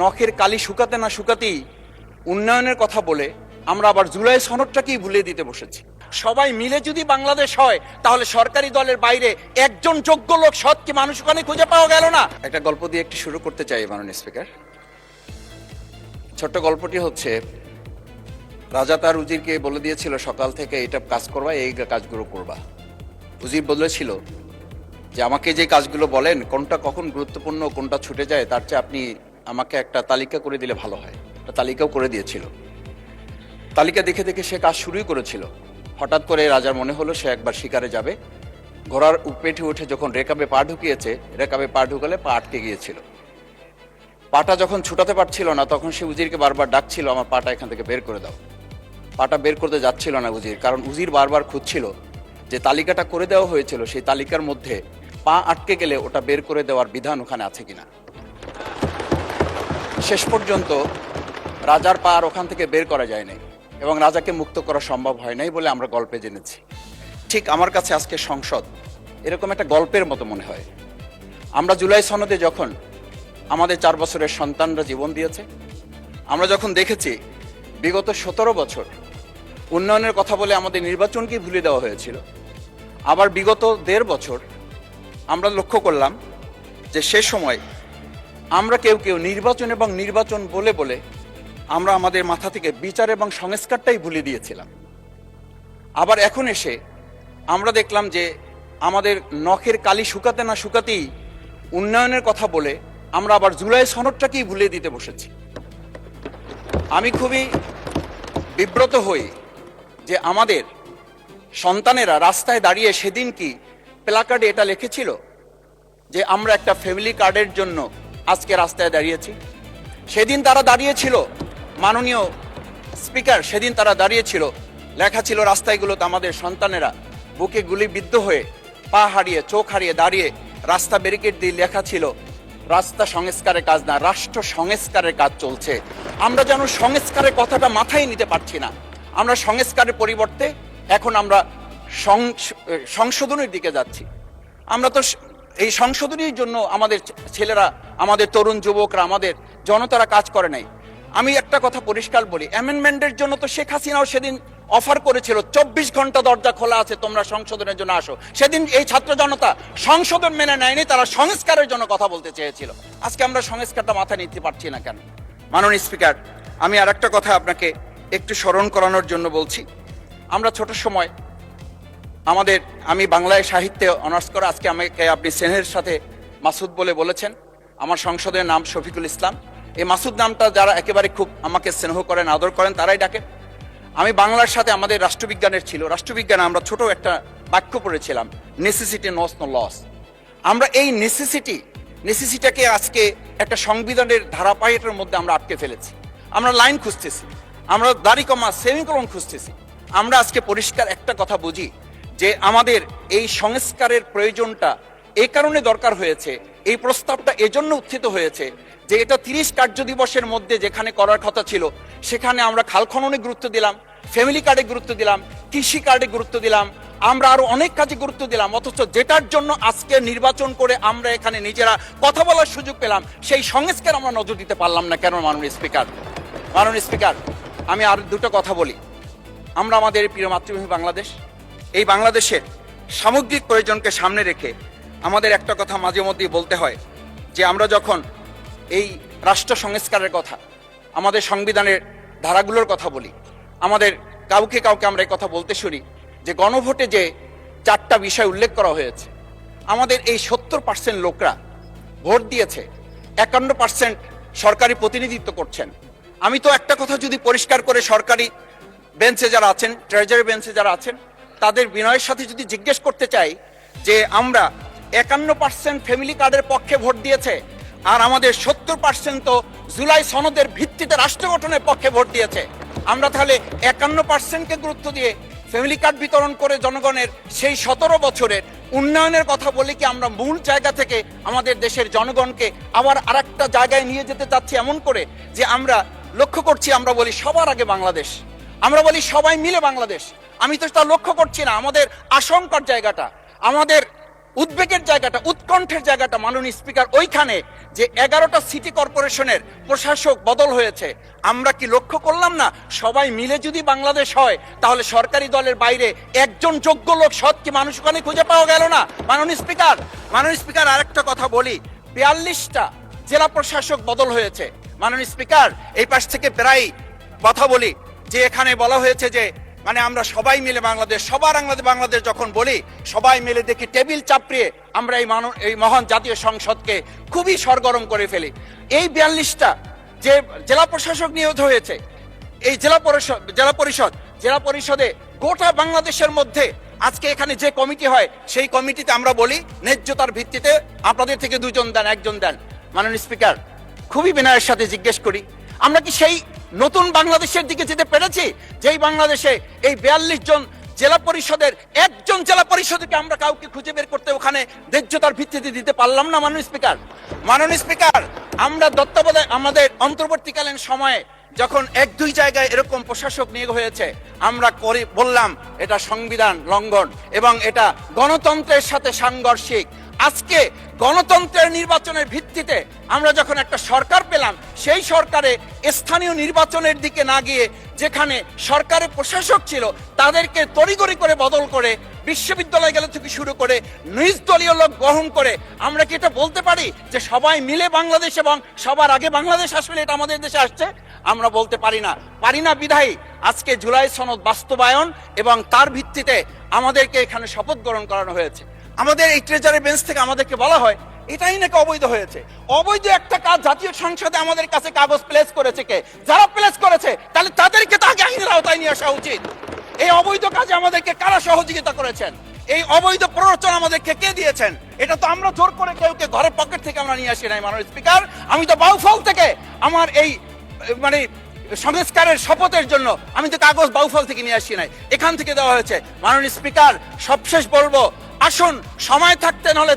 নখের কালি শুকাতে না শুকাতেই উন্নয়নের কথা বলে আমরা আবার জুলাই সনদটাকেই ভুলিয়ে দিতে বসেছি। সবাই মিলে যদি বাংলাদেশ হয় তাহলে সরকারি দলের বাইরে একজন যোগ্য লোক সৎ কি মানুষ ওখানে খুঁজে পাওয়া গেল না। একটা গল্প দিয়ে একটু শুরু করতে চাই মাননীয় স্পিকার। ছোট্ট গল্পটি হচ্ছে, রাজা তার উজিরকে বলে দিয়েছিল সকাল থেকে এটা কাজ করবা, এই কাজগুলো করবা। উজির বলেছিল যে আমাকে যে কাজগুলো বলেন কোনটা কখন গুরুত্বপূর্ণ কোনটা ছুটে যায় তার চেয়ে আপনি আমাকে একটা তালিকা করে দিলে ভালো হয়। একটা তালিকাও করে দিয়েছিল। তালিকা দেখে দেখে সে কাজ শুরুই করেছিল। হঠাৎ করে রাজার মনে হলো সে একবার শিকারে যাবে। ঘোড়ার পেটে উঠে যখন রেকাবে পা ঢুকিয়েছে, রেকাবে পা ঢুকালে পা আটকে গিয়েছিল। পাটা যখন ছুটাতে পারছিল না তখন সে উজিরকে বারবার ডাকছিল, আমার পাটা এখান থেকে বের করে দাও। পাটা বের করতে যাচ্ছিল না উজির, কারণ উজির বারবার খুঁজছিল যে তালিকাটা করে দেওয়া হয়েছিল সেই তালিকার মধ্যে পা আটকে গেলে ওটা বের করে দেওয়ার বিধান ওখানে আছে কিনা। শেষ পর্যন্ত রাজার পা আর ওখান থেকে বের করা যায় নাই এবং রাজাকে মুক্ত করা সম্ভব হয় নাই বলে আমরা গল্পে জেনেছি। ঠিক আমার কাছে আজকে সংসদ এরকম একটা গল্পের মতো মনে হয়। আমরা জুলাই সনদে যখন আমাদের 4 বছরের সন্তানরা জীবন দিয়েছে, আমরা যখন দেখেছি বিগত 17 বছর উন্নয়নের কথা বলে আমাদের নির্বাচনকেই ভুলে দেওয়া হয়েছিল, আবার বিগত 1.5 বছর আমরা লক্ষ্য করলাম যে সে সময় আমরা কেউ কেউ নির্বাচন এবং নির্বাচন বলে বলে আমরা আমাদের মাথা থেকে বিচার এবং সংস্কারটাই ভুলে দিয়েছিলাম। আবার এখন এসে আমরা দেখলাম যে আমাদের নখের কালি শুকাতে না শুকাতেই উন্নয়নের কথা বলে আমরা আবার জুলাই সনদটাকেই ভুলিয়ে দিতে বসেছি। আমি খুবই বিব্রত হই যে আমাদের সন্তানেরা রাস্তায় দাঁড়িয়ে সেদিন কি প্ল্যাকার্ডে এটা লিখেছিল যে আমরা একটা ফ্যামিলি কার্ডের জন্য আজকে রাস্তায় দাঁড়িয়েছি। সেদিন তারা দাঁড়িয়েছিল, মাননীয় স্পিকার, সেদিন তারা দাঁড়িয়েছিল, লেখা ছিল রাস্তাগুলোতে আমাদের সন্তানেরা বুকে গুলিবিদ্ধ হয়ে পা হারিয়ে চোখ হারিয়ে দাঁড়িয়ে রাস্তা ব্যারিকেড দিয়ে লেখা ছিল রাস্তা সংস্কারের কাজ না, রাষ্ট্র সংস্কারের কাজ চলছে। আমরা যেন সংস্কারের কথাটা মাথায় নিতে পারছি না। আমরা সংস্কারের পরিবর্তে এখন আমরা সংশোধনের দিকে যাচ্ছি। আমরা তো এই সংশোধনীর জন্য আমাদের ছেলেরা, আমাদের তরুণ যুবকরা, আমাদের জনতারা কাজ করে নাই। আমি একটা কথা পরিষ্কার বলি, অ্যামেন্ডমেন্টের জন্য তো শেখ হাসিনাও সেদিন অফার করেছিল 24 ঘন্টা দরজা খোলা আছে, তোমরা সংশোধনের জন্য আসো। সেদিন এই ছাত্র জনতা সংশোধন মেনে নেয়নি, তারা সংস্কারের জন্য কথা বলতে চেয়েছিল। আজকে আমরা সংস্কারটা মাথায় নিতে পারছি না কেন? মাননীয় স্পিকার, আমি আর একটা কথা আপনাকে একটু স্মরণ করানোর জন্য বলছি। আমরা ছোট সময় আমি বাংলায় সাহিত্যে অনার্স করা, আজকে আমাকে আপনি স্নেহের সাথে মাসুদ বলে বলেছেন। আমার সংসদের নাম শফিকুল ইসলাম। এই মাসুদ নামটা যারা একেবারে খুব আমাকে স্নেহ করেন, আদর করেন, তারাই ডাকে। আমি বাংলার সাথে আমাদের রাষ্ট্রবিজ্ঞানের ছিল, রাষ্ট্রবিজ্ঞানে আমরা ছোট একটা বাক্য পড়েছিলাম, নেসেসিটি নোস নো লস। আমরা এই নেসেসিটিটাকে আজকে একটা সংবিধানের ধারাবাহিকের মধ্যে আমরা আটকে ফেলেছি। আমরা লাইন খুঁজতেছি, আমরা দাড়ি কমা সেমিকোলন খুঁজতেছি। আমরা আজকে পরিষ্কার একটা কথা বুঝি যে আমাদের এই সংস্কারের প্রয়োজনটা এই কারণে দরকার হয়েছে, এই প্রস্তাবটা এজন্য উত্থিত হয়েছে যে এটা 30 কার্য দিবসের মধ্যে যেখানে করার কথা ছিল সেখানে আমরা খাল খননে গুরুত্ব দিলাম, ফ্যামিলি কার্ডে গুরুত্ব দিলাম, কৃষি কার্ডে গুরুত্ব দিলাম, আমরা আরো অনেক কাজে গুরুত্ব দিলাম। অথচ যেটার জন্য আজকে নির্বাচন করে আমরা এখানে নিজেরা কথা বলার সুযোগ পেলাম, সেই সংস্কার আমরা নজর দিতে পারলাম না কেন? মাননীয় স্পিকার, আমি আর দুটো কথা বলি। আমরা আমাদের প্রিয় মাতৃভূমি বাংলাদেশ, এই বাংলাদেশের সামগ্রিক প্রয়োজনকে সামনে রেখে আমাদের একটা কথা মাঝে মধ্যেই বলতে হয় যে আমরা যখন এই রাষ্ট্র সংস্কারের কথা, আমাদের সংবিধানের ধারাগুলোর কথা বলি, আমাদের কাউকে আমরা এই কথা বলতে শুনি যে গণভোটে যে 4টা বিষয় উল্লেখ করা হয়েছে, আমাদের এই 70% লোকরা ভোট দিয়েছে, 51% সরকারি প্রতিনিধিত্ব করছেন। আমি তো একটা কথা যদি পরিষ্কার করে সরকারি বেঞ্চে যারা আছেন, ট্রেজারি বেঞ্চে যারা আছেন, তাদের বিনয়ের সাথে যদি জিজ্ঞেস করতে চাই যে আমরা 51% ফ্যামিলি কার্ডের পক্ষে ভোট দিয়েছে আর আমাদের 70% তো জুলাই সনদের ভিত্তিতে রাষ্ট্র গঠনের পক্ষে ভোট দিয়েছে। আমরা তাহলে 51%কে গুরুত্ব দিয়ে ফ্যামিলি কার্ড বিতরণ করে জনগণের সেই 17 বছরের উন্নয়নের কথা বলে কি আমরা মূল জায়গা থেকে আমাদের দেশের জনগণকে আবার আরেকটা জায়গায় নিয়ে যেতে চাচ্ছি এমন করে যে আমরা লক্ষ্য করছি, আমরা বলি সবার আগে বাংলাদেশ, আমরা বলি সবাই মিলে বাংলাদেশ। আমি তো তা লক্ষ্য করছি না। আমাদের আশঙ্কার জায়গাটা, আমাদের উদ্বেগের জায়গাটা, উৎকণ্ঠের জায়গাটা মাননীয় স্পিকার ওইখানে যে 11টা সিটি কর্পোরেশনের প্রশাসক বদল হয়েছে, আমরা কি লক্ষ্য করলাম না সবাই মিলে যদি বাংলাদেশ হয় তাহলে সরকারি দলের বাইরে একজন যোগ্য লোক সৎ কি মানুষ ওখানে খুঁজে পাওয়া গেল না? মাননীয় স্পিকার আরেকটা কথা বলি, 42টা জেলা প্রশাসক বদল হয়েছে। মাননীয় স্পিকার এই পাশ থেকে প্রায় কথা বলি যে এখানে বলা হয়েছে যে মানে আমরা সবাই মিলে বাংলাদেশ, সবার বাংলাদেশ যখন বলি সবাই মিলে দেখি টেবিল চাপড়িয়ে আমরা এই মহান জাতীয় সংসদকে খুবই সরগরম করে ফেলি। এই 42টা যে জেলা প্রশাসক নিয়োগ হয়েছে, এই জেলা পরিষদে গোটা বাংলাদেশের মধ্যে আজকে এখানে যে কমিটি হয় সেই কমিটিতে আমরা বলি ন্যায্যতার ভিত্তিতে আপনাদের থেকে 2 জন দেন, 1 জন দেন। মাননীয় স্পিকার, খুবই বিনয়ের সাথে জিজ্ঞেস করি, আমরা কি সেই নতুন বাংলাদেশের দিকে যেতে পেরেছি যেই বাংলাদেশে এই 42 জন জেলা পরিষদের একজন জেলা পরিষদকে আমরা কাউকে খুঁজে বের করতে ওখানে ন্যায্যতার ভিত্তিতে দিতে পারলাম না? মাননীয় স্পিকার, আমরা তত্ত্বাবধায়ক আমাদের অন্তর্বর্তীকালীন সময়ে যখন 1-2 জায়গায় এরকম প্রশাসক নিয়োগ হয়েছে আমরা বললাম এটা সংবিধান লঙ্ঘন এবং এটা গণতন্ত্রের সাথে সাংঘর্ষিক। আজকে গণতন্ত্রের নির্বাচনের ভিত্তিতে আমরা যখন একটা সরকার পেলাম, সেই সরকারে স্থানীয় নির্বাচনের দিকে না গিয়ে যেখানে সরকারের প্রশাসক ছিল তাদেরকে তড়িঘড়ি করে বদল করে বিশ্ববিদ্যালয় গেলে থেকে শুরু করে নিজ দলীয় লোক গ্রহণ করে আমরা কি এটা বলতে পারি যে সবাই মিলে বাংলাদেশ এবং সবার আগে বাংলাদেশ আসলে এটা আমাদের দেশে আসছে? আমরা বলতে পারি না বিধায়ী আজকে জুলাই সনদ বাস্তবায়ন এবং তার ভিত্তিতে আমাদেরকে এখানে শপথ গ্রহণ করানো হয়েছে। আমাদের এই ট্রেজারি বেঞ্চ থেকে আমাদেরকে বলা হয় এটাই নাকি অবৈধ হয়েছে। অবৈধ একটা কাজ জাতীয় সংসদে আমাদের কাছে কাগজ প্লেস করেছে কে? যারা প্লেস করেছে তাহলে তাদেরকে তো আগে আইনের আওতায় নিয়ে আসা উচিত। এই অবৈধ কাজে আমাদেরকে কারা সহযোগিতা করেছেন? এই অবৈধ প্ররোচনা আমাদেরকে কে দিয়েছেন? এটা তো আমরা জোর করে কেউকে ঘরের পকেট থেকে আমরা নিয়ে আসি নাই। মাননীয় স্পিকার, আমি তো বাউফল থেকে আমার এই মানে সংস্কারের শপথের জন্য আমি তো কাগজ বাউফল থেকে নিয়ে আসি নাই, এখান থেকে দেওয়া হয়েছে। মাননীয় স্পিকার, সবশেষ বলবো, আসুন সময় থাকতে নাহলে